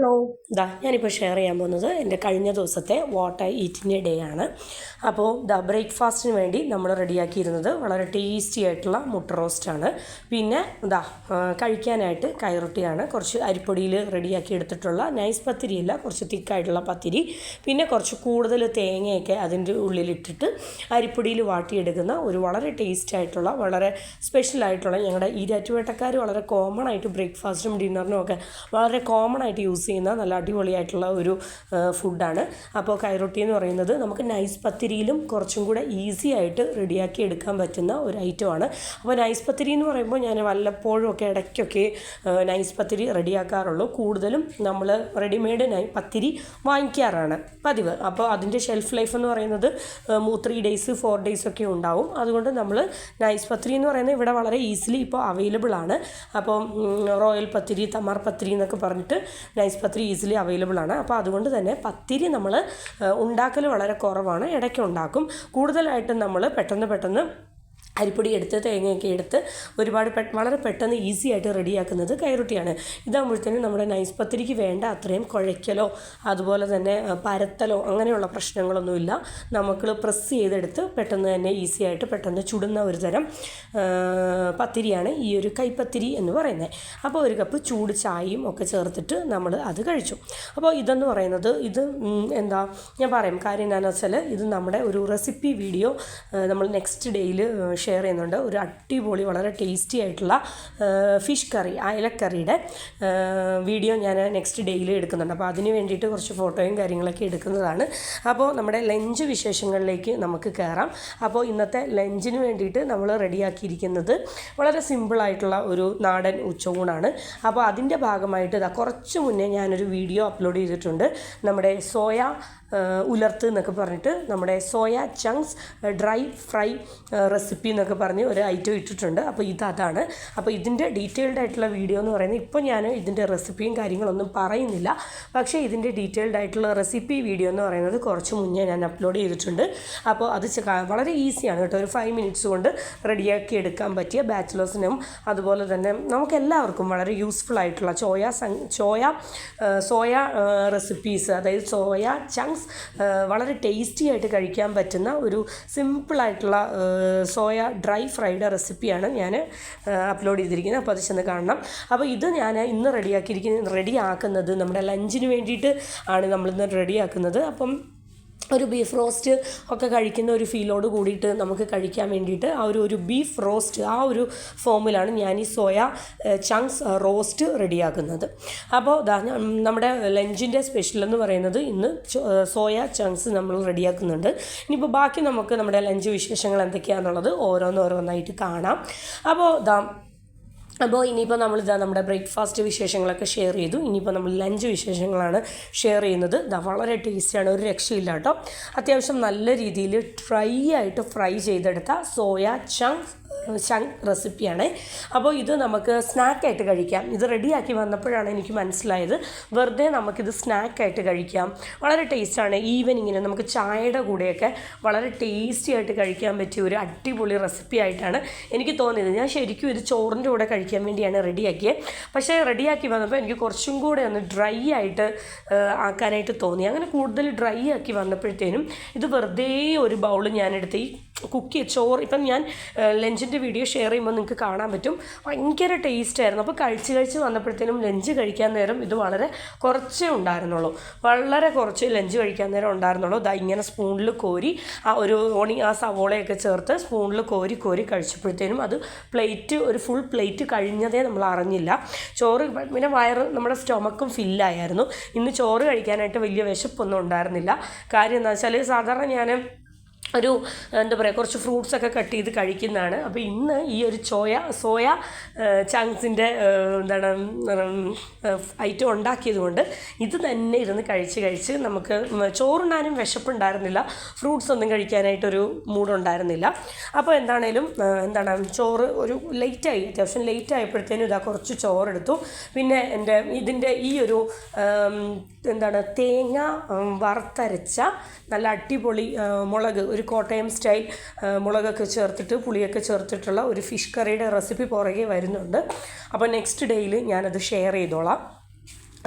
Hello ഞാനിപ്പോൾ share ചെയ്യാൻ പോകുന്നത് എൻ്റെ കഴിഞ്ഞ ദിവസത്തെ വാട്ട് ഐ ഈറ്റിൻ്റെ ഡേ ആണ്. അപ്പോൾ ബ്രേക്ക്ഫാസ്റ്റിന് വേണ്ടി നമ്മൾ റെഡിയാക്കിയിരുന്നത് വളരെ ടേസ്റ്റി ആയിട്ടുള്ള മുട്ട റോസ്റ്റാണ്. പിന്നെ കഴിക്കാനായിട്ട് കൈറൊട്ടിയാണ്. കുറച്ച് അരിപ്പൊടിയിൽ റെഡിയാക്കി എടുത്തിട്ടുള്ള നൈസ് പത്തിരിയല്ല, കുറച്ച് തിക്കായിട്ടുള്ള പത്തിരി. പിന്നെ കുറച്ച് കൂടുതൽ തേങ്ങയൊക്കെ അതിൻ്റെ ഉള്ളിലിട്ടിട്ട് അരിപ്പൊടിയിൽ വാട്ടിയെടുക്കുന്ന ഒരു വളരെ ടേസ്റ്റ് ആയിട്ടുള്ള, വളരെ സ്പെഷ്യലായിട്ടുള്ള, ഞങ്ങളുടെ ഈരാറ്റുപേട്ടക്കാർ വളരെ കോമൺ ആയിട്ട് ബ്രേക്ക്ഫാസ്റ്റും ഡിന്നറിനും ഒക്കെ വളരെ കോമൺ ആയിട്ട് യൂസ് ചെയ്യുന്ന നല്ല അടിപൊളിയായിട്ടുള്ള ഒരു ഫുഡാണ്. അപ്പോൾ കൈറൊട്ടി എന്ന് പറയുന്നത് നമുക്ക് നൈസ് പത്തിരിയിലും കുറച്ചും കൂടെ ഈസി ആയിട്ട് റെഡിയാക്കി എടുക്കാൻ പറ്റുന്ന ഒരു ഐറ്റമാണ്. അപ്പോൾ നൈസ് പത്തിരി എന്ന് പറയുമ്പോൾ ഞാൻ വല്ലപ്പോഴും ഒക്കെ ഇടയ്ക്കൊക്കെ നൈസ് പത്തിരി റെഡിയാക്കാറുള്ളൂ. കൂടുതലും നമ്മൾ റെഡിമെയ്ഡ് പത്തിരി വാങ്ങിക്കാറാണ് പതിവ്. അപ്പോൾ അതിൻ്റെ ഷെൽഫ് ലൈഫ് എന്ന് പറയുന്നത് 3 days 4 days ഒക്കെ ഉണ്ടാവും. അതുകൊണ്ട് നമ്മൾ നൈസ് പത്തിരി എന്ന് പറയുന്നത് ഇവിടെ വളരെ ഈസിലി ഇപ്പോൾ അവൈലബിൾ ആണ്. അപ്പോൾ റോയൽ പത്തിരി, തമാർ പത്തിരി എന്നൊക്കെ പറഞ്ഞിട്ട് നൈസ് പത്തിരി ഈസിലി അവൈലബിൾ ആണ്. അപ്പോൾ അതുകൊണ്ട് തന്നെ പത്തിരി നമ്മൾ ഉണ്ടാക്കൽ വളരെ കുറവാണ്, ഇടയ്ക്ക് ഉണ്ടാക്കും. കൂടുതലായിട്ടും നമ്മൾ പെട്ടെന്ന് അരിപ്പൊടി എടുത്ത് തേങ്ങയൊക്കെ എടുത്ത് ഒരുപാട് വളരെ പെട്ടെന്ന് ഈസി ആയിട്ട് റെഡിയാക്കുന്നത് കൈറൊട്ടിയാണ്. ഇതാകുമ്പോഴത്തേനും നമ്മുടെ നൈസ് പത്തിരിക്ക് വേണ്ട അത്രയും കുഴയ്ക്കലോ അതുപോലെ തന്നെ പരത്തലോ അങ്ങനെയുള്ള പ്രശ്നങ്ങളൊന്നുമില്ല. നമുക്ക് പ്രസ് ചെയ്തെടുത്ത് പെട്ടെന്ന് തന്നെ ഈസി ആയിട്ട് പെട്ടെന്ന് ചുടുന്ന ഒരു തരം പത്തിരിയാണ് ഈ ഒരു കൈപ്പത്തിരി എന്ന് പറയുന്നത്. അപ്പോൾ ഒരു കപ്പ് ചൂട് ചായയും ഒക്കെ ചേർത്തിട്ട് നമ്മൾ അത് കഴിച്ചു. അപ്പോൾ ഇതെന്ന് പറയുന്നത് ഞാൻ പറയാം കാര്യം എന്താണെന്ന് വെച്ചാൽ ഇത് നമ്മുടെ ഒരു റെസിപ്പി വീഡിയോ നമ്മൾ നെക്സ്റ്റ് ഡേയിൽ ഷെയർ ചെയ്യുന്നുണ്ട്. ഒരു അടിപൊളി വളരെ ടേസ്റ്റി ആയിട്ടുള്ള ഫിഷ് കറി, അയലക്കറിയുടെ വീഡിയോ ഞാൻ നെക്സ്റ്റ് ഡേയിൽ എടുക്കുന്നുണ്ട്. അപ്പോൾ അതിന് വേണ്ടിയിട്ട് കുറച്ച് ഫോട്ടോയും കാര്യങ്ങളൊക്കെ എടുക്കുന്നതാണ്. അപ്പോൾ നമ്മുടെ ലഞ്ച് വിശേഷങ്ങളിലേക്ക് നമുക്ക് കയറാം. അപ്പോൾ ഇന്നത്തെ ലഞ്ചിന് വേണ്ടിയിട്ട് നമ്മൾ റെഡിയാക്കിയിരിക്കുന്നത് വളരെ സിമ്പിളായിട്ടുള്ള ഒരു നാടൻ ഉച്ചയൂണാണ്. അപ്പോൾ അതിൻ്റെ ഭാഗമായിട്ട് കുറച്ച് മുന്നേ ഞാനൊരു വീഡിയോ അപ്ലോഡ് ചെയ്തിട്ടുണ്ട്. നമ്മുടെ സോയ ഉലർത്ത് എന്നൊക്കെ പറഞ്ഞിട്ട് നമ്മുടെ soya chunks dry fry recipe എന്നൊക്കെ പറഞ്ഞ് ഒരു ഐറ്റം ഇട്ടിട്ടുണ്ട്. അപ്പോൾ അതാണ്. അപ്പോൾ ഇതിൻ്റെ ഡീറ്റെയിൽഡ് ആയിട്ടുള്ള വീഡിയോ എന്ന് പറയുന്നത് ഇപ്പോൾ ഞാൻ ഇതിൻ്റെ റെസിപ്പിയും കാര്യങ്ങളൊന്നും പറയുന്നില്ല. പക്ഷേ ഇതിൻ്റെ ഡീറ്റെയിൽഡ് ആയിട്ടുള്ള റെസിപ്പി വീഡിയോ എന്ന് പറയുന്നത് കുറച്ച് മുന്നേ ഞാൻ അപ്ലോഡ് ചെയ്തിട്ടുണ്ട്. അപ്പോൾ അത് വളരെ ഈസിയാണ് കേട്ടോ. ഒരു 5 minutes കൊണ്ട് റെഡിയാക്കി എടുക്കാൻ പറ്റിയ ബാച്ചിലേഴ്സിനും അതുപോലെ തന്നെ നമുക്കെല്ലാവർക്കും വളരെ യൂസ്ഫുൾ ആയിട്ടുള്ള സോയ റെസിപ്പീസ്, അതായത് സോയ ചങ്ക്സ് വളരെ ടേസ്റ്റി ആയിട്ട് കഴിക്കാൻ പറ്റുന്ന ഒരു സിമ്പിളായിട്ടുള്ള സോയ ഡ്രൈ ഫ്രൈഡ് റെസിപ്പിയാണ് ഞാൻ അപ്ലോഡ് ചെയ്തിരിക്കുന്നത്. അപ്പോൾ അത് ചെന്ന് കാണണം. അപ്പോൾ ഇത് ഞാൻ ഇന്ന് റെഡിയാക്കുന്നത് നമ്മുടെ ലഞ്ചിന് വേണ്ടിയിട്ട് ആണ് നമ്മളിന്ന് റെഡിയാക്കുന്നത്. അപ്പം ഒരു ബീഫ് റോസ്റ്റ് ഒക്കെ കഴിക്കുന്ന ഒരു ഫീലോട് കൂടിയിട്ട് നമുക്ക് കഴിക്കാൻ വേണ്ടിയിട്ട് ഒരു ബീഫ് റോസ്റ്റ് ആ ഒരു ഫോമിലാണ് ഞാൻ ഈ സോയ ചങ്ക്സ് റോസ്റ്റ് റെഡിയാക്കുന്നത്. അപ്പോൾ നമ്മുടെ ലഞ്ചിൻ്റെ സ്പെഷ്യൽ എന്ന് പറയുന്നത് ഇന്ന് സോയ ചങ്ക്സ് നമ്മൾ റെഡിയാക്കുന്നുണ്ട്. ഇനിയിപ്പോൾ ബാക്കി നമുക്ക് നമ്മുടെ ലഞ്ച് വിശേഷങ്ങൾ എന്തൊക്കെയാണെന്നുള്ളത് ഓരോന്നായിട്ട് കാണാം. അപ്പോൾ ഇനിയിപ്പോൾ നമ്മുടെ ബ്രേക്ക്ഫാസ്റ്റ് വിശേഷങ്ങളൊക്കെ ഷെയർ ചെയ്തു. ഇനിയിപ്പോൾ നമ്മൾ ലഞ്ച് വിശേഷങ്ങളാണ് ഷെയർ ചെയ്യുന്നത്. വളരെ ടേസ്റ്റിയാണ്, ഒരു രക്ഷയില്ല കേട്ടോ. അത്യാവശ്യം നല്ല രീതിയിൽ ഫ്രൈ ചെയ്തെടുത്ത സോയ ചങ്ക് റെസിപ്പിയാണ്. അപ്പോൾ ഇത് നമുക്ക് സ്നാക്കായിട്ട് കഴിക്കാം. ഇത് റെഡിയാക്കി വന്നപ്പോഴാണ് എനിക്ക് മനസ്സിലായത് വെറുതെ നമുക്കിത് സ്നാക്കായിട്ട് കഴിക്കാം. വളരെ ടേസ്റ്റാണ്. ഈവനിങ്ങിന് നമുക്ക് ചായയുടെ കൂടെയൊക്കെ വളരെ ടേസ്റ്റി ആയിട്ട് കഴിക്കാൻ പറ്റിയ ഒരു അടിപൊളി റെസിപ്പി ആയിട്ടാണ് എനിക്ക് തോന്നിയത്. ഞാൻ ശരിക്കും ഇത് ചോറിൻ്റെ കൂടെ കഴിക്കാൻ വേണ്ടിയാണ് റെഡിയാക്കിയത്. പക്ഷേ റെഡിയാക്കി വന്നപ്പോൾ എനിക്ക് കുറച്ചും കൂടെ ഒന്ന് ഡ്രൈ ആയിട്ട് ആക്കാനായിട്ട് തോന്നി. അങ്ങനെ കൂടുതൽ ഡ്രൈ ആക്കി വന്നപ്പോഴത്തേനും ഇത് വെറുതെ ഒരു ബൗൾ ഞാനെടുത്ത് ഈ ചോറ് ഇപ്പം ഞാൻ ലഞ്ചിൻ്റെ വീഡിയോ ഷെയർ ചെയ്യുമ്പോൾ നിങ്ങൾക്ക് കാണാൻ പറ്റും. ഭയങ്കര ടേസ്റ്റായിരുന്നു. അപ്പോൾ കഴിച്ച് വന്നപ്പോഴത്തേനും ലഞ്ച് കഴിക്കാൻ നേരം ഇത് വളരെ കുറച്ചേ ഉണ്ടായിരുന്നുള്ളൂ. വളരെ കുറച്ച് ലഞ്ച് കഴിക്കാൻ നേരം ഉണ്ടായിരുന്നുള്ളൂ. ഇങ്ങനെ സ്പൂണിൽ കോരി ആ സവോളയൊക്കെ ചേർത്ത് സ്പൂണിൽ കോരി കഴിച്ചപ്പോഴത്തേനും അത് ഒരു ഫുൾ പ്ലേറ്റ് കഴിഞ്ഞതേ നമ്മൾ അറിഞ്ഞില്ല. ചോറ് പിന്നെ നമ്മുടെ സ്റ്റൊമക്കും ഫില്ലായിരുന്നു. ഇന്ന് ചോറ് കഴിക്കാനായിട്ട് വലിയ വിശപ്പൊന്നും ഉണ്ടായിരുന്നില്ല. കാര്യം എന്താ വെച്ചാൽ സാധാരണ ഞാൻ കുറച്ച് ഫ്രൂട്ട്സൊക്കെ കട്ട് ചെയ്ത് കഴിക്കുന്നതാണ്. അപ്പോൾ ഇന്ന് ഈ ഒരു സോയ ചങ്ക്സിൻ്റെ ഐറ്റം ഉണ്ടാക്കിയത് കൊണ്ട് ഇത് തന്നെ ഇരുന്ന് കഴിച്ച് നമുക്ക് ചോറുണ്ണാനും വിശപ്പുണ്ടായിരുന്നില്ല, ഫ്രൂട്ട്സ് ഒന്നും കഴിക്കാനായിട്ടൊരു മൂഡുണ്ടായിരുന്നില്ല. അപ്പോൾ ചോറ് ഒരു അത്യാവശ്യം ലേറ്റ് ആയപ്പോഴത്തേനും കുറച്ച് ചോറെടുത്തു. പിന്നെ ഇതിൻ്റെ ഈ ഒരു തേങ്ങ വറുത്തരച്ച നല്ല അടിപൊളി മുളക്, ഒരു കോട്ടയം സ്റ്റൈൽ മുളകൊക്കെ ചേർത്തിട്ട് പുളിയൊക്കെ ചേർത്തിട്ടുള്ള ഒരു ഫിഷ് കറിയുടെ റെസിപ്പി പുറകെ വരുന്നുണ്ട്. അപ്പോൾ നെക്സ്റ്റ് ഡേയിൽ ഞാനത് ഷെയർ ചെയ്തോളാം.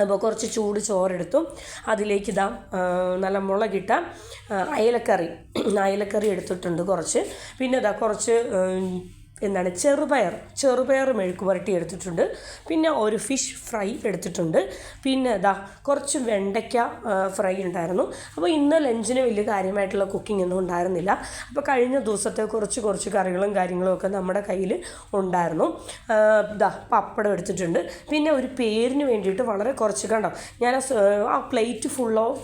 അപ്പോൾ കുറച്ച് ചൂട് ചോറെടുത്തു. അതിലേക്ക് ഇതാ നല്ല മുളകിട്ട അയലക്കറി എടുത്തിട്ടുണ്ട് കുറച്ച്. പിന്നെ ഇതാ കുറച്ച് ചെറുപയർ മെഴുക്ക് പുരട്ടി എടുത്തിട്ടുണ്ട്. പിന്നെ ഒരു ഫിഷ് ഫ്രൈ എടുത്തിട്ടുണ്ട്. പിന്നെ കുറച്ച് വെണ്ടയ്ക്ക ഫ്രൈ ഉണ്ടായിരുന്നു. അപ്പോൾ ഇന്ന് ലഞ്ചിന് വലിയ കാര്യമായിട്ടുള്ള കുക്കിംഗ് ഒന്നും ഉണ്ടായിരുന്നില്ല. അപ്പോൾ കഴിഞ്ഞ ദിവസത്തെ കുറച്ച് കറികളും കാര്യങ്ങളും ഒക്കെ നമ്മുടെ കയ്യിൽ ഉണ്ടായിരുന്നു. പപ്പടം എടുത്തിട്ടുണ്ട്. പിന്നെ ഒരു പേരിന് വേണ്ടിയിട്ട് വളരെ കുറച്ച് കണ്ടോ, ഞാൻ ആ പ്ലേറ്റ്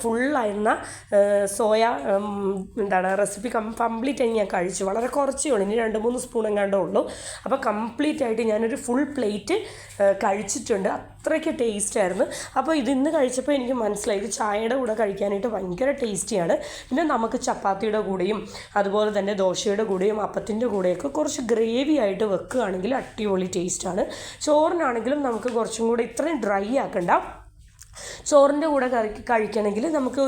ഫുള്ളായിരുന്ന സോയ റെസിപ്പി കംപ്ലീറ്റ് ആയി ഞാൻ കഴിച്ചു. വളരെ കുറച്ചേ ഉള്ളൂ, ഇനി 2-3 സ്പൂൺ എങ്ങാണ്ടോ ഉള്ളൂ. അപ്പോൾ കംപ്ലീറ്റ് ആയിട്ട് ഞാനൊരു ഫുൾ പ്ലേറ്റ് കഴിച്ചിട്ടുണ്ട്. അത്രയ്ക്ക് ടേസ്റ്റായിരുന്നു. അപ്പോൾ ഇതിന്ന് കഴിച്ചപ്പോൾ എനിക്ക് മനസ്സിലായി ഇത് ചായയുടെ കൂടെ കഴിക്കാനായിട്ട് ഭയങ്കര ടേസ്റ്റിയാണ്. പിന്നെ നമുക്ക് ചപ്പാത്തിയുടെ കൂടെയും അതുപോലെ തന്നെ ദോശയുടെ കൂടെയും അപ്പത്തിൻ്റെ കൂടെയൊക്കെ കുറച്ച് ഗ്രേവി ആയിട്ട് വെക്കുകയാണെങ്കിൽ അടിപൊളി ടേസ്റ്റാണ്. ചോറിനാണെങ്കിലും നമുക്ക് കുറച്ചും കൂടെ ഇത്രയും ഡ്രൈ ആക്കണ്ട. ചോറിൻ്റെ കൂടെ കഴിക്കണമെങ്കിൽ നമുക്ക്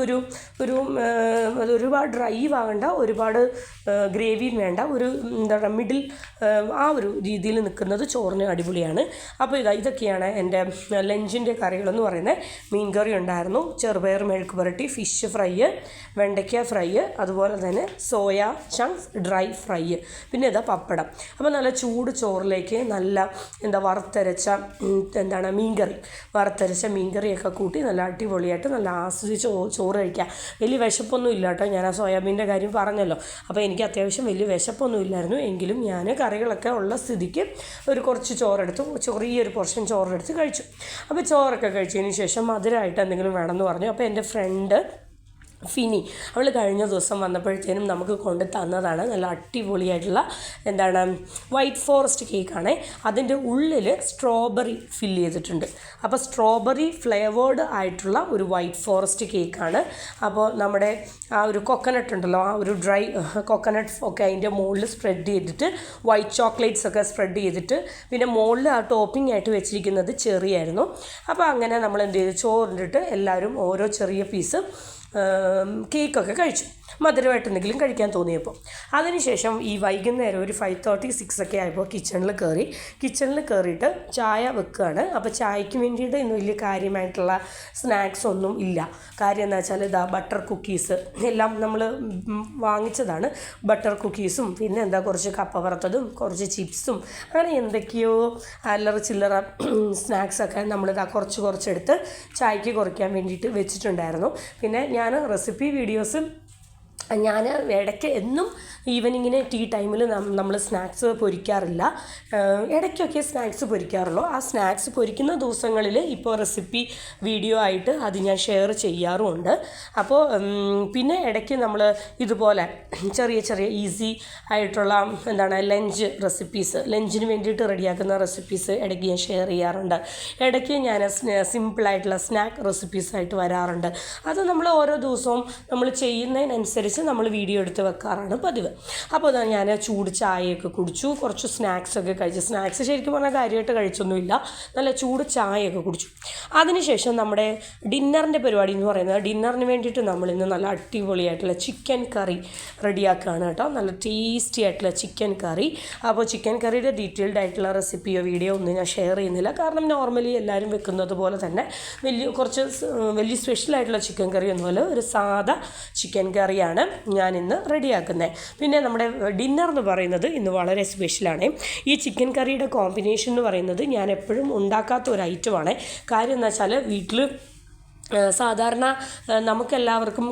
ഒരുപാട് ഡ്രൈ ആകണ്ട, ഒരുപാട് ഗ്രേവിയും വേണ്ട, ഒരു മിഡിൽ ആ ഒരു രീതിയിൽ നിൽക്കുന്നത് ചോറിന് അടിപൊളിയാണ്. അപ്പോൾ ഇതൊക്കെയാണ് എൻ്റെ ലഞ്ചിൻ്റെ കറികളെന്ന് പറയുന്നത്. മീൻ കറി ഉണ്ടായിരുന്നു, ചെറുപയർ മെഴുക്ക് പുരട്ടി, ഫിഷ് ഫ്രൈ, വെണ്ടയ്ക്ക ഫ്രൈ, അതുപോലെ തന്നെ സോയ ചങ്ക്സ് ഡ്രൈ ഫ്രൈ, പിന്നെ പപ്പടം. അപ്പോൾ നല്ല ചൂട് ചോറിലേക്ക് നല്ല വറുത്തരച്ച മീൻകറിയൊക്കെ കൂട്ടി നല്ല അടിപൊളിയായിട്ട് നല്ല ആസ്വദിച്ച് ചോറ് കഴിക്കുക. വലിയ വിശപ്പൊന്നും ഇല്ല കേട്ടോ. ഞാൻ ആ സോയാബീൻ്റെ കാര്യം പറഞ്ഞല്ലോ. അപ്പോൾ എനിക്ക് അത്യാവശ്യം വലിയ വിശപ്പൊന്നും ഇല്ലായിരുന്നു. എങ്കിലും ഞാൻ കറികളൊക്കെ ഉള്ള സ്ഥിതിക്ക് കുറച്ച് ചോറെടുത്ത് ചെറിയൊരു പോർഷൻ ചോറെടുത്ത് കഴിച്ചു. അപ്പോൾ ചോറൊക്കെ കഴിച്ചതിന് ശേഷം മധുരമായിട്ട് എന്തെങ്കിലും വേണമെന്ന് പറഞ്ഞു. അപ്പോൾ എൻ്റെ ഫ്രണ്ട് ഫിനി അവൾ കഴിഞ്ഞ ദിവസം വന്നപ്പോഴത്തേനും നമുക്ക് കൊണ്ട് തന്നതാണ് നല്ല അടിപൊളിയായിട്ടുള്ള വൈറ്റ് ഫോറസ്റ്റ് കേക്കാണ്. അതിൻ്റെ ഉള്ളിൽ സ്ട്രോബെറി ഫില്ല് ചെയ്തിട്ടുണ്ട്. അപ്പോൾ സ്ട്രോബെറി ഫ്ലേവേർഡ് ആയിട്ടുള്ള ഒരു വൈറ്റ് ഫോറസ്റ്റ് കേക്കാണ്. അപ്പോൾ നമ്മുടെ ആ ഒരു കൊക്കനട്ട് ഉണ്ടല്ലോ, ആ ഒരു ഡ്രൈ കൊക്കനട്ട് ഒക്കെ അതിൻ്റെ മുകളിൽ സ്പ്രെഡ് ചെയ്തിട്ട് വൈറ്റ് ചോക്ലേറ്റ്സ് ഒക്കെ സ്പ്രെഡ് ചെയ്തിട്ട് പിന്നെ മുകളിൽ ആ ടോപ്പിംഗ് ആയിട്ട് വെച്ചിരിക്കുന്നത് ചെറിയായിരുന്നു. അപ്പോൾ അങ്ങനെ നമ്മൾ എന്ത് ചെയ്തു, ചോറിലിട്ട് എല്ലാവരും ഓരോ ചെറിയ പീസ് കേക്കൊക്കെ കഴിച്ചു. മധുരമായിട്ട് എന്തെങ്കിലും കഴിക്കാൻ തോന്നിയപ്പോൾ. അതിനുശേഷം ഈ വൈകുന്നേരം ഒരു 5:30-6 ഒക്കെ ആയപ്പോൾ കിച്ചണിൽ കയറിയിട്ട് ചായ വെക്കുകയാണ്. അപ്പോൾ ചായക്ക് വേണ്ടിയിട്ട് ഇന്ന് വലിയ കാര്യമായിട്ടുള്ള സ്നാക്സ് ഒന്നും ഇല്ല. കാര്യം എന്താ വെച്ചാൽ ബട്ടർ കുക്കീസ് എല്ലാം നമ്മൾ വാങ്ങിച്ചതാണ്. ബട്ടർ കുക്കീസും പിന്നെ കുറച്ച് കപ്പ വറുത്തതും കുറച്ച് ചിപ്സും അങ്ങനെ എന്തൊക്കെയോ അല്ലറ ചില്ലറ സ്നാക്സൊക്കെ നമ്മളിതാ കുറച്ചെടുത്ത് ചായക്ക് കുറയ്ക്കാൻ വേണ്ടിയിട്ട് വെച്ചിട്ടുണ്ടായിരുന്നു. പിന്നെ ഞാൻ റെസിപ്പി വീഡിയോസ് ഞാൻ ഇടയ്ക്ക് എന്നും ഈവനിങ്ങിന് ടീ ടൈമിൽ നമ്മൾ സ്നാക്സ് പൊരിക്കാറില്ല. ഇടയ്ക്കൊക്കെ സ്നാക്സ് പൊരിക്കാറുള്ളൂ. ആ സ്നാക്സ് പൊരിക്കുന്ന ദിവസങ്ങളിൽ ഇപ്പോൾ റെസിപ്പി വീഡിയോ ആയിട്ട് അത് ഞാൻ ഷെയർ ചെയ്യാറുമുണ്ട്. അപ്പോൾ പിന്നെ ഇടയ്ക്ക് നമ്മൾ ഇതുപോലെ ചെറിയ ഈസി ആയിട്ടുള്ള ലഞ്ചിന് വേണ്ടിയിട്ട് റെഡിയാക്കുന്ന റെസിപ്പീസ് ഇടയ്ക്ക് ഞാൻ ഷെയർ ചെയ്യാറുണ്ട്. ഇടയ്ക്ക് ഞാൻ സിമ്പിളായിട്ടുള്ള സ്നാക്ക് റെസിപ്പീസായിട്ട് വരാറുണ്ട്. അത് നമ്മൾ ഓരോ ദിവസവും നമ്മൾ ചെയ്യുന്നതിനനുസരിച്ച് നമ്മൾ വീഡിയോ എടുത്ത് വെക്കാറാണ് പതിവ്. അപ്പോൾ ഞാൻ ചൂട് ചായയൊക്കെ കുടിച്ചു, കുറച്ച് സ്നാക്സൊക്കെ കഴിച്ചു. സ്നാക്സ് ശരിക്കും പറഞ്ഞാൽ കാര്യമായിട്ട് കഴിച്ചൊന്നുമില്ല, നല്ല ചൂട് ചായയൊക്കെ കുടിച്ചു. അതിനുശേഷം നമ്മുടെ ഡിന്നറിൻ്റെ പരിപാടി എന്ന് പറയുന്നത്, ഡിന്നറിന് വേണ്ടിയിട്ട് നമ്മളിന്ന് നല്ല അടിപൊളിയായിട്ടുള്ള ചിക്കൻ കറി റെഡിയാക്കുകയാണ് കേട്ടോ. നല്ല ടേസ്റ്റി ആയിട്ടുള്ള ചിക്കൻ കറി. അപ്പോൾ ചിക്കൻ കറിയുടെ ഡീറ്റെയിൽഡ് ആയിട്ടുള്ള റെസിപ്പിയോ വീഡിയോ ഒന്നും ഞാൻ ഷെയർ ചെയ്യുന്നില്ല. കാരണം നോർമലി എല്ലാവരും വെക്കുന്നത് പോലെ തന്നെ വലിയ സ്പെഷ്യലായിട്ടുള്ള ചിക്കൻ കറി ഒന്നുമല്ല, ഒരു സാധാ ചിക്കൻ കറിയാണ് ഞാനിന്ന് റെഡിയാക്കുന്നത്. പിന്നെ നമ്മുടെ ഡിന്നർ എന്ന് പറയുന്നത് ഇന്ന് വളരെ സ്പെഷ്യലാണ്. ഈ ചിക്കൻ കറിയുടെ കോമ്പിനേഷൻ എന്ന് പറയുന്നത് ഞാൻ എപ്പോഴും ഉണ്ടാക്കാത്ത ഒരു ഐറ്റമാണ്. കാര്യം എന്താ വെച്ചാൽ വീട്ടിൽ സാധാരണ നമുക്കെല്ലാവർക്കും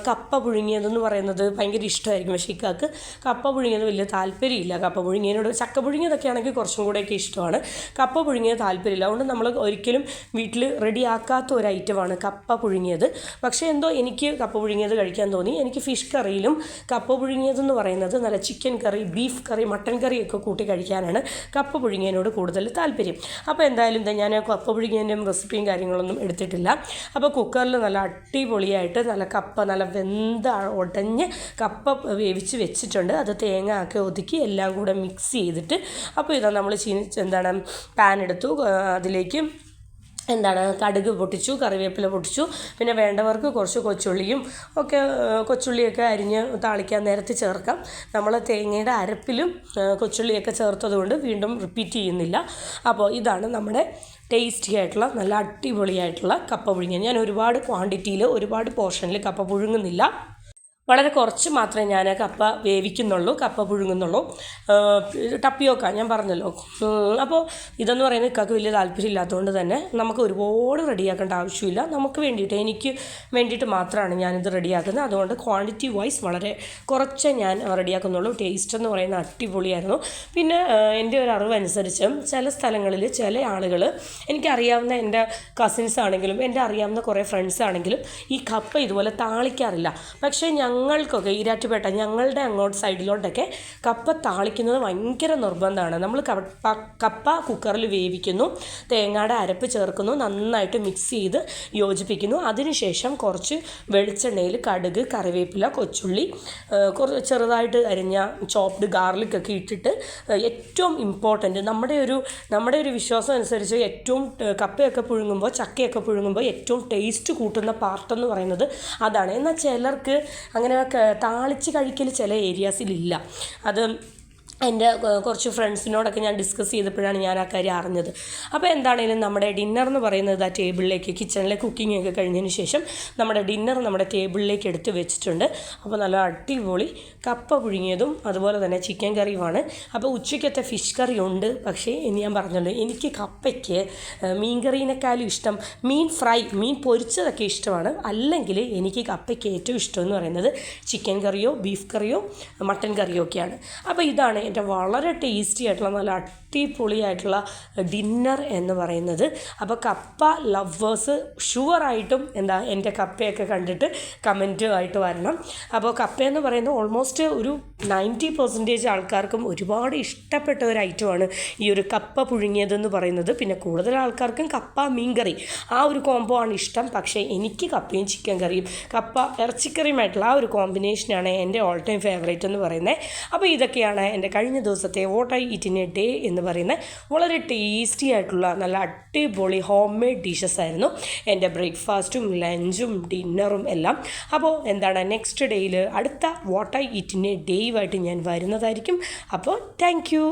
കപ്പ പുഴുങ്ങിയതെന്ന് പറയുന്നത് ഭയങ്കര ഇഷ്ടമായിരിക്കും. പക്ഷേ ഇക്കാക്ക് കപ്പ പുഴുങ്ങിയത് വലിയ താല്പര്യമില്ല. കപ്പ പുഴുങ്ങിയതിനോട് ചക്ക പുഴുങ്ങിയതൊക്കെ ആണെങ്കിൽ കുറച്ചും കൂടെയൊക്കെ ഇഷ്ടമാണ്. കപ്പ പുഴുങ്ങിയത് താല്പര്യമില്ല. അതുകൊണ്ട് നമ്മൾ ഒരിക്കലും വീട്ടിൽ റെഡിയാക്കാത്ത ഒരു ഐറ്റമാണ് കപ്പ പുഴുങ്ങിയത്. പക്ഷേ എന്തോ എനിക്ക് കപ്പ പുഴുങ്ങിയത് കഴിക്കാൻ തോന്നി. എനിക്ക് ഫിഷ് കറിയിലും കപ്പ പുഴുങ്ങിയതെന്ന് പറയുന്നത് നല്ല ചിക്കൻ കറി, ബീഫ് കറി, മട്ടൻ കറിയൊക്കെ കൂട്ടി കഴിക്കാനാണ് കപ്പ പുഴുങ്ങിയതിനോട് കൂടുതൽ താല്പര്യം. അപ്പോൾ എന്തായാലും ഞാൻ കപ്പ പുഴുങ്ങിയതിൻ്റെയും റെസിപ്പിയും കാര്യങ്ങളൊന്നും എടുത്തിട്ടില്ല. അപ്പോൾ കുക്കറിൽ നല്ല അടിപൊളിയായിട്ട് നല്ല കപ്പ നല്ല ഉടഞ്ഞ് കപ്പ വേവിച്ച് വെച്ചിട്ടുണ്ട്. അത് തേങ്ങ ഒക്കെ ഒതുക്കി എല്ലാം കൂടെ മിക്സ് ചെയ്തിട്ട് അപ്പോൾ നമ്മൾ പാൻ എടുത്തു. അതിലേക്ക് കടുക് പൊട്ടിച്ചു, കറിവേപ്പില പൊട്ടിച്ചു, പിന്നെ വേണ്ടവർക്ക് കുറച്ച് കൊച്ചുള്ളിയൊക്കെ അരിഞ്ഞ് താളിക്കാൻ നേരത്ത് ചേർക്കാം. നമ്മൾ തേങ്ങയുടെ അരപ്പിലും കൊച്ചുള്ളിയൊക്കെ ചേർത്തത് കൊണ്ട് വീണ്ടും റിപ്പീറ്റ് ചെയ്യുന്നില്ല. അപ്പോൾ ഇതാണ് നമ്മുടെ ടേസ്റ്റി ആയിട്ടുള്ള നല്ല അടിപൊളിയായിട്ടുള്ള കപ്പ പുഴുങ്ങിയത്. ഞാൻ ഒരുപാട് ക്വാണ്ടിറ്റിയിൽ ഒരുപാട് പോർഷനിൽ കപ്പ പുഴുങ്ങുന്നില്ല. വളരെ കുറച്ച് മാത്രമേ ഞാൻ കപ്പ വേവിക്കുന്നുള്ളൂ, കപ്പ പുഴുങ്ങുന്നുള്ളൂ. ടപ്പിയോക്ക ഞാൻ പറഞ്ഞല്ലോ. അപ്പോൾ ഇതെന്ന് പറയുന്നത് ഇക്കാക്ക് വലിയ താല്പര്യമില്ലാത്തതുകൊണ്ട് തന്നെ നമുക്ക് ഒരുപാട് റെഡിയാക്കേണ്ട ആവശ്യമില്ല. എനിക്ക് വേണ്ടിയിട്ട് മാത്രമാണ് ഞാനിത് റെഡിയാക്കുന്നത്. അതുകൊണ്ട് ക്വാണ്ടിറ്റി വൈസ് വളരെ കുറച്ചേ ഞാൻ റെഡിയാക്കുന്നുള്ളൂ. ടേസ്റ്റ് എന്ന് പറയുന്നത് അടിപൊളിയായിരുന്നു. പിന്നെ എൻ്റെ ഒരു അറിവനുസരിച്ച് ചില സ്ഥലങ്ങളിൽ ചില ആളുകൾ, എനിക്കറിയാവുന്ന എൻ്റെ കസിൻസ് ആണെങ്കിലും എൻ്റെ അറിയാവുന്ന കുറേ ഫ്രണ്ട്സ് ആണെങ്കിലും ഈ കപ്പ ഇതുപോലെ താളിക്കാറില്ല. പക്ഷേ ഞങ്ങൾക്കൊക്കെ ഈരാറ്റുപേട്ട ഞങ്ങളുടെ അങ്ങോട്ട് സൈഡിലോട്ടൊക്കെ കപ്പ താളിക്കുന്നത് ഭയങ്കര നിർബന്ധമാണ്. നമ്മൾ കപ്പ കുക്കറിൽ വേവിക്കുന്നു, തേങ്ങയുടെ അരപ്പ് ചേർക്കുന്നു, നന്നായിട്ട് മിക്സ് ചെയ്ത് യോജിപ്പിക്കുന്നു. അതിനുശേഷം കുറച്ച് വെളിച്ചെണ്ണയിൽ കടുക്, കറിവേപ്പില, കൊച്ചുള്ളി, ചെറുതായിട്ട് അരിഞ്ഞ ചോപ്ഡ് ഗാർലിക്കൊക്കെ ഇട്ടിട്ട്, ഏറ്റവും ഇമ്പോർട്ടൻറ്റ് നമ്മുടെ ഒരു വിശ്വാസം അനുസരിച്ച് ഏറ്റവും കപ്പയൊക്കെ പുഴുങ്ങുമ്പോൾ, ചക്കയൊക്കെ പുഴുങ്ങുമ്പോൾ ഏറ്റവും ടേസ്റ്റ് കൂട്ടുന്ന പാർട്ടെന്ന് പറയുന്നത് അതാണ്. എന്നാൽ ചിലർക്ക് അങ്ങനെ താളിച്ച് കഴിക്കൽ ചില ഏരിയാസിലില്ല. അത് എൻ്റെ കുറച്ച് ഫ്രണ്ട്സിനോടൊക്കെ ഞാൻ ഡിസ്കസ് ചെയ്തപ്പോഴാണ് ഞാൻ ആ കാര്യം അറിഞ്ഞത്. അപ്പോൾ എന്താണെങ്കിലും നമ്മുടെ ഡിന്നർ എന്ന് പറയുന്നത് ആ ടേബിളിലേക്ക്, കിച്ചണിലെ കുക്കിംഗ് ഒക്കെ കഴിഞ്ഞതിന് ശേഷം നമ്മുടെ ഡിന്നർ നമ്മുടെ ടേബിളിലേക്ക് എടുത്ത് വെച്ചിട്ടുണ്ട്. അപ്പോൾ നല്ല അടിപൊളി കപ്പ പുഴുങ്ങിയതും അതുപോലെ തന്നെ ചിക്കൻ കറിയുമാണ്. അപ്പോൾ ഉച്ചയ്ക്കത്തെ ഫിഷ് കറി ഉണ്ട്. പക്ഷേ ഞാൻ പറഞ്ഞല്ലോ, എനിക്ക് കപ്പയ്ക്ക് മീൻ കറീനേക്കാളും ഇഷ്ടം മീൻ പൊരിച്ചതൊക്കെ ഇഷ്ടമാണ്. അല്ലെങ്കിൽ എനിക്ക് കപ്പയ്ക്ക് ഏറ്റവും ഇഷ്ടമെന്ന് പറയുന്നത് ചിക്കൻ കറിയോ ബീഫ് കറിയോ മട്ടൻ കറിയോ ഒക്കെയാണ്. അപ്പോൾ ഇതാണ് എൻ്റെ വളരെ ടേസ്റ്റി ആയിട്ടുള്ള നല്ല അടിപൊളിയായിട്ടുള്ള ഡിന്നർ എന്ന് പറയുന്നത്. അപ്പോൾ കപ്പ ലവേഴ്സ് ഷുവറായിട്ടും എൻ്റെ കപ്പയൊക്കെ കണ്ടിട്ട് കമൻറ്റുമായിട്ട് വരണം. അപ്പോൾ കപ്പയെന്ന് പറയുന്നത് ഓൾമോസ്റ്റ് ഒരു 90% ആൾക്കാർക്കും ഒരുപാട് ഇഷ്ടപ്പെട്ട ഒരു ഐറ്റമാണ് ഈ ഒരു കപ്പ പുഴുങ്ങിയതെന്ന് പറയുന്നത്. പിന്നെ കൂടുതൽ ആൾക്കാർക്കും കപ്പ മീൻകറി ആ ഒരു കോംബോ ആണ് ഇഷ്ടം. പക്ഷേ എനിക്ക് കപ്പയും ചിക്കൻ കറിയും കപ്പ ഇറച്ചിക്കറിയുമായിട്ടുള്ള ആ ഒരു കോമ്പിനേഷനാണ് എൻ്റെ ഓൾ ടൈം ഫേവറേറ്റ് എന്ന് പറയുന്നത്. അപ്പോൾ ഇതൊക്കെയാണ് എൻ്റെ കഴിഞ്ഞ ദിവസത്തെ what I eat in A day എന്ന് പറയുന്നത്. വളരെ ടേസ്റ്റി ആയിട്ടുള്ള നല്ല അടിപൊളി ഹോം മെയ്ഡ് ഡിഷസ് ആയിരുന്നു എൻ്റെ ബ്രേക്ക്ഫാസ്റ്റും ലഞ്ചും ഡിന്നറും എല്ലാം. അപ്പോൾ നെക്സ്റ്റ് ഡേയിൽ അടുത്ത what I eat in a ഡേയുമായിട്ട് ഞാൻ വരുന്നതായിരിക്കും. അപ്പോൾ താങ്ക് യു.